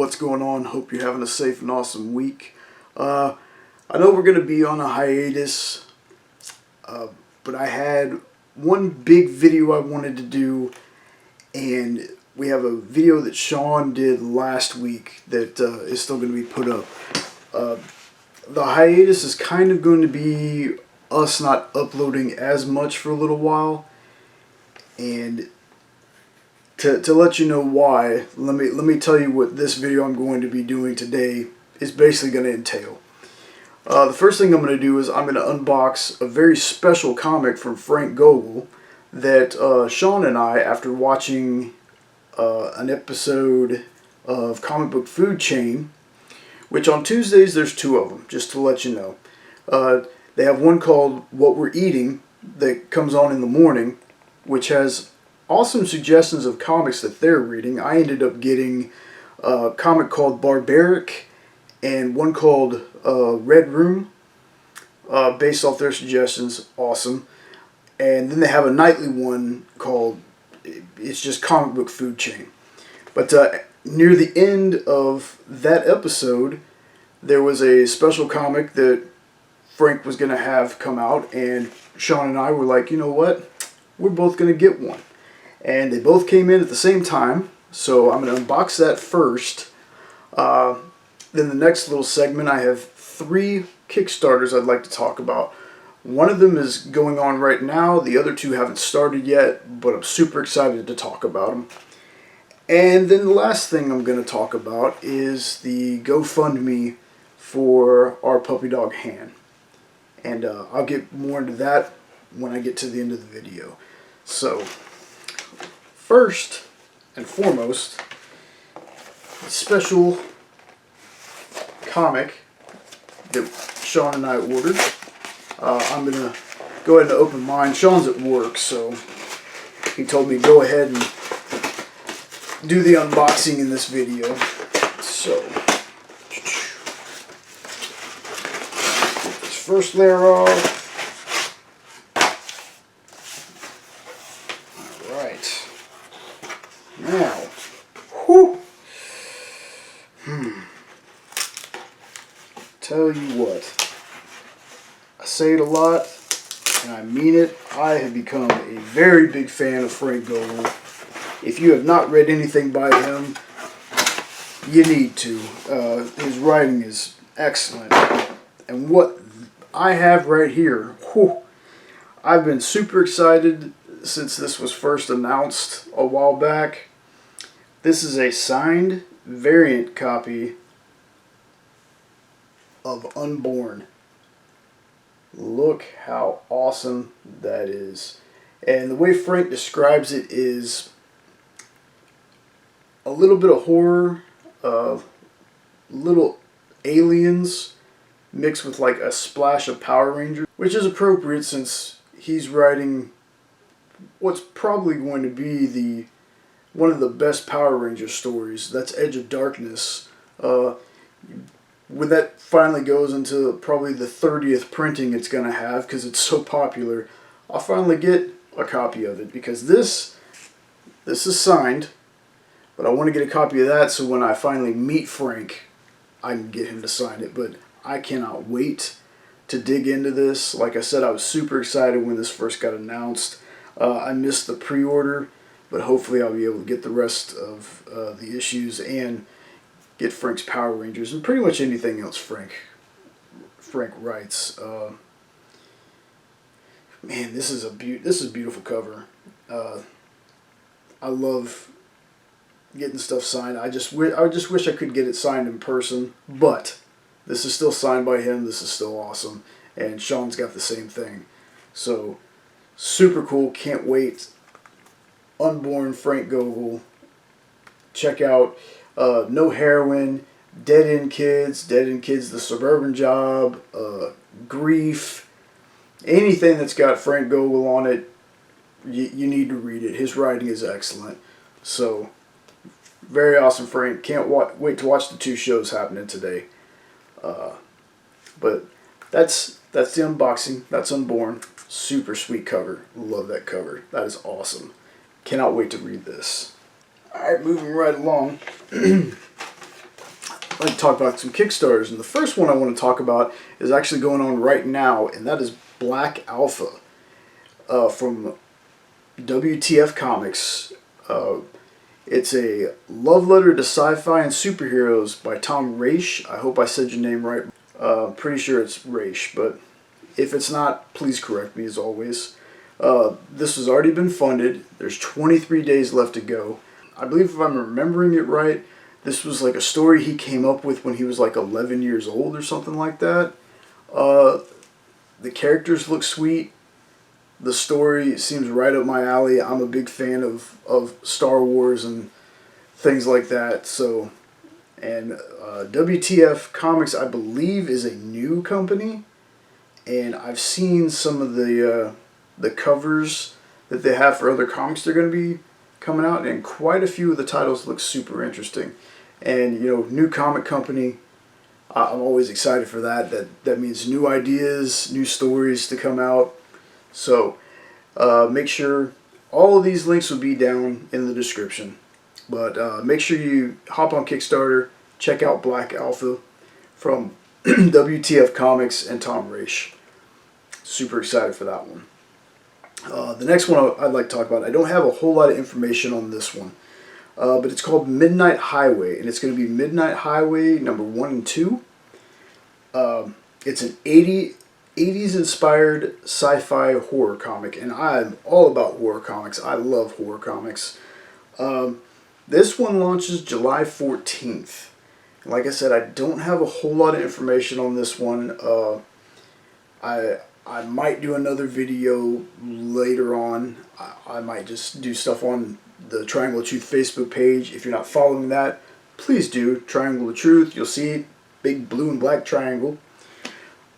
what's going on? Hope you're having a safe and awesome week. I know we're going to be on a hiatus, but I had one big video I wanted to do, and we have a video that Sean did last week that is still going to be put up. The hiatus is kind of going to be us not uploading as much for a little while, and to let you know why, let me tell you what this video I'm going to be doing today is basically going to entail. The first thing I'm going to do is I'm going to unbox a very special comic from Frank Gogol that Sean and I, after watching an episode of Comic Book Food Chain, which on Tuesdays there's two of them, just to let you know. They have one called What We're Eating that comes on in the morning, which has awesome suggestions of comics that they're reading. I ended up getting a comic called Barbaric and one called Red Room, based off their suggestions. Awesome. And then they have a nightly one called, it's just Comic Book Food Chain. But near the end of that episode, there was a special comic that Frank was going to have come out, and Sean and I were like, you know what, we're both going to get one. And they both came in at the same time, so I'm going to unbox that first. Then the next little segment, I have 3 Kickstarters I'd like to talk about. One of them is going on right now, the other 2 haven't started yet, but I'm super excited to talk about them. And then the last thing I'm going to talk about is the Gofundme for our puppy dog Han. And I'll get more into that when I get to the end of the video. So, first and foremost, a special comic that Sean and I ordered. I'm going to go ahead and open mine. Sean's at work, so he told me go ahead and do the unboxing in this video. So, this first layer off. Alright. Now, whew. Tell you what, I say it a lot, and I mean it. I have become a very big fan of Frank Gogol. If you have not read anything by him, you need to. His writing is excellent. And what I have right here, whew, I've been super excited since this was first announced a while back. This is a signed variant copy of Unborn. Look how awesome that is. And the way Frank describes it is a little bit of horror, little aliens mixed with like a splash of Power Rangers, which is appropriate since he's writing what's probably going to be one of the best Power Ranger stories. That's Edge of Darkness. When that finally goes into probably the 30th printing it's going to have, because it's so popular, I'll finally get a copy of it, because this is signed, but I want to get a copy of that so when I finally meet Frank, I can get him to sign it. But I cannot wait to dig into this. Like I said, I was super excited when this first got announced. I missed the pre-order, but hopefully I'll be able to get the rest of the issues and get Frank's Power Rangers and pretty much anything else Frank writes. Man, this is a beautiful cover. I love getting stuff signed. I just wish I could get it signed in person, but this is still signed by him. This is still awesome, and Sean's got the same thing. So super cool. Can't wait. Unborn Frank Gogol. Check out No Heroin, Dead End Kids, The Suburban Job, Grief, anything that's got Frank Gogol on it, you need to read it. His writing is excellent. So, very awesome, Frank. Can't wait to watch the 2 shows happening today. But that's the unboxing. That's Unborn. Super sweet cover. Love that cover. That is awesome. Cannot wait to read this. Alright, moving right along. I'd like to talk about some Kickstarters, and the first one I want to talk about is actually going on right now, and that is Black Alpha from WTF Comics. It's a love letter to sci-fi and superheroes by Tom Raish. I hope I said your name right. Pretty sure it's Raish, but if it's not, please correct me as always. This has already been funded. There's 23 days left to go. I believe if I'm remembering it right, this was like a story he came up with when he was like 11 years old or something like that. The characters look sweet. The story seems right up my alley. I'm a big fan of Star Wars and things like that. So, and WTF Comics, I believe, is a new company, and I've seen some of the covers that they have for other comics they're going to be coming out, and quite a few of the titles look super interesting. And you know, new comic company, I'm always excited for that. That means new ideas, new stories to come out. So make sure all of these links will be down in the description. But make sure you hop on Kickstarter, check out Black Alpha from WTF Comics and Tom Raish. Super excited for that one. The next one I'd like to talk about, I don't have a whole lot of information on this one, but it's called Midnight Highway, and it's going to be Midnight Highway number 1 and 2. It's an 80s inspired sci-fi horror comic, and I'm all about horror comics. I love horror comics. This one launches July 14th. Like I said, I don't have a whole lot of information on this one. I might do another video later on. I might just do stuff on the Triangle of Truth Facebook page. If you're not following that, please do. Triangle of Truth, you'll see it. Big blue and black triangle.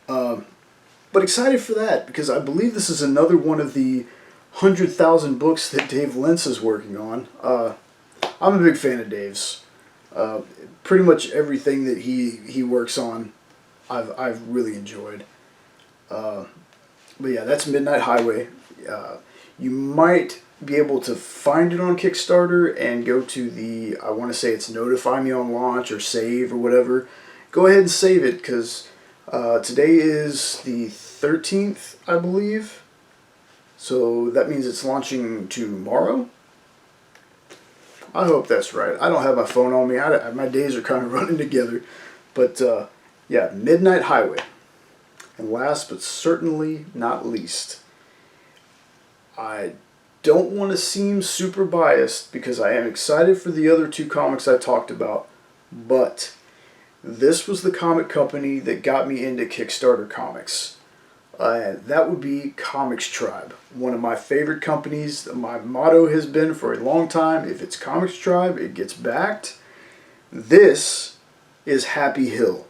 But excited for that, because I believe this is another one of the 100,000 books that Dave Lentz is working on. I'm a big fan of Dave's. Pretty much everything that he works on, I've really enjoyed. But yeah, that's Midnight Highway. You might be able to find it on Kickstarter and go to the, I want to say it's Notify Me on Launch or Save or whatever. Go ahead and save it, because today is the 13th, I believe. So that means it's launching tomorrow. I hope that's right. I don't have my phone on me. My days are kind of running together. But yeah, Midnight Highway. And last but certainly not least, I don't want to seem super biased because I am excited for the other two comics I talked about, but this was the comic company that got me into Kickstarter comics. That would be Comics Tribe, one of my favorite companies. My motto has been for a long time, if it's Comics Tribe, it gets backed. This is Happy Hill.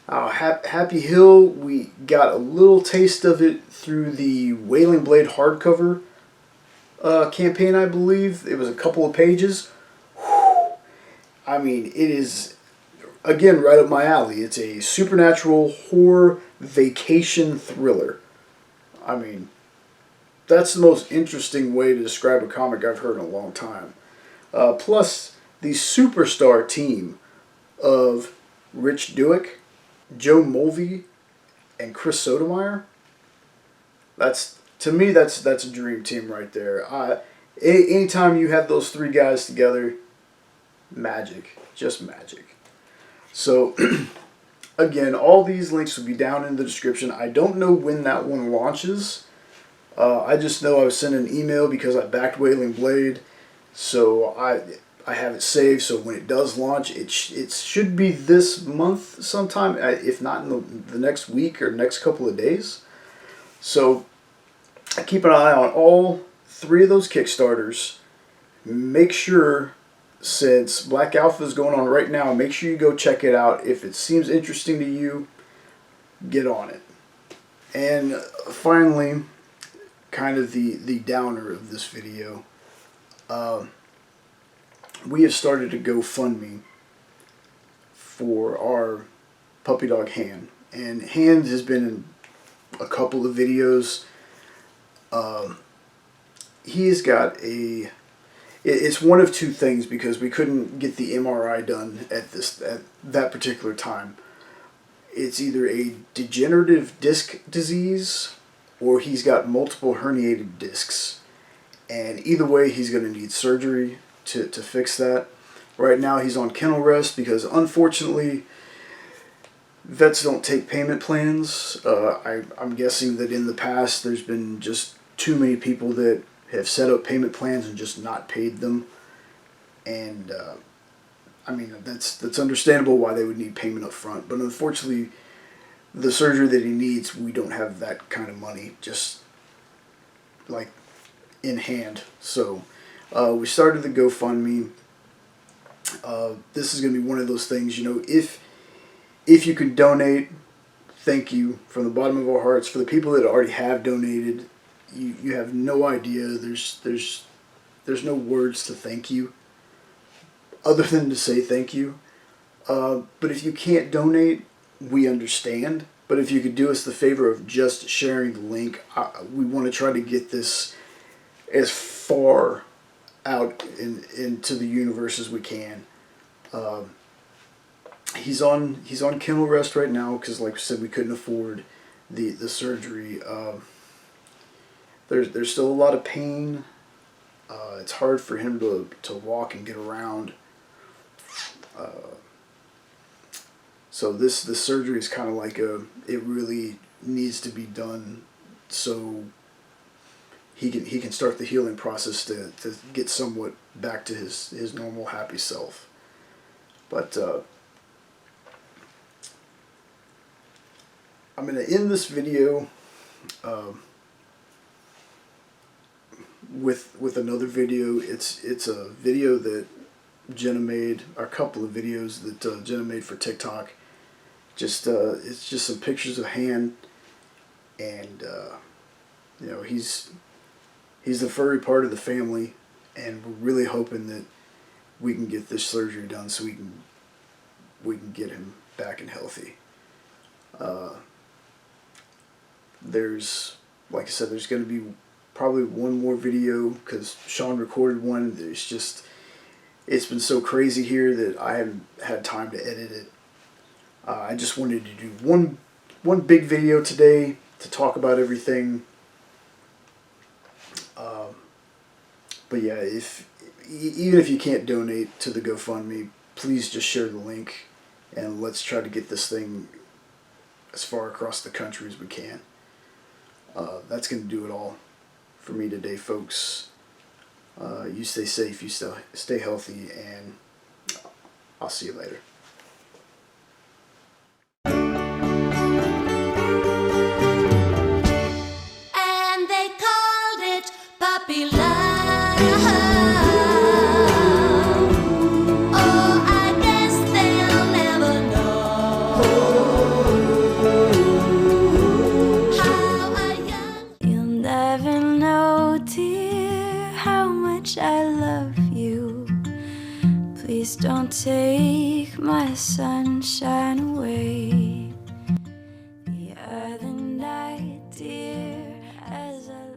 Happy Hill, we got a little taste of it through the Wailing Blade hardcover campaign, I believe. It was a couple of pages. Whew. I mean, it is, again, right up my alley. It's a supernatural horror vacation thriller. I mean, that's the most interesting way to describe a comic I've heard in a long time. Plus, the superstar team of Rich Douek, Joe Mulvey, and Chris Sotomayor. To me, that's a dream team right there. Anytime you have those three guys together, magic, just magic. So, again, all these links will be down in the description. I don't know when that one launches. I just know I was sent an email because I backed Wailing Blade, so I have it saved, so when it does launch, it should be this month sometime, if not in the next week or next couple of days. So keep an eye on all three of those Kickstarters. Make sure, since Black Alpha is going on right now, make sure you go check it out. If it seems interesting to you, get on it. And finally, kind of the downer of this video, we have started a GoFundMe for our puppy dog Han. And Han has been in a couple of videos. He has got a it's one of two things, because we couldn't get the MRI done at that particular time. It's either a degenerative disc disease or he's got multiple herniated discs. And either way, he's going to need surgery to fix that. Right now, he's on kennel rest because, unfortunately, vets don't take payment plans. I'm guessing that in the past, there's been just too many people that have set up payment plans and just not paid them. And, I mean, that's understandable why they would need payment up front. But unfortunately, the surgery that he needs, we don't have that kind of money, just, like, in hand. So, we started the GoFundMe. This is going to be one of those things, you know, if you could donate, thank you from the bottom of our hearts. For the people that already have donated, you have no idea. There's no words to thank you other than to say thank you. But if you can't donate, we understand. But if you could do us the favor of just sharing the link, we want to try to get this as far out into the universe as we can. He's on kennel rest right now because, like I said, we couldn't afford the surgery. There's still a lot of pain. It's hard for him to walk and get around. So this surgery is kind of like it really needs to be done so he can start the healing process to get somewhat back to his normal happy self. But I'm going to end this video with another video. It's a video that Jenna made, or a couple of videos that Jenna made for TikTok. It's just some pictures of Han, and you know, he's the furry part of the family, and we're really hoping that we can get this surgery done so we can get him back and healthy. There's, like I said, there's going to be probably one more video because Sean recorded one. It's been so crazy here that I haven't had time to edit it. I just wanted to do one big video today to talk about everything. But yeah, even if you can't donate to the GoFundMe, please just share the link and let's try to get this thing as far across the country as we can. That's going to do it all for me today, folks. You stay safe, you stay healthy, and I'll see you later. And they called it puppy love. Oh, I guess they'll never know how a young... You'll never know, dear, how much I love you. Please don't take my sunshine away. The other night, dear, as I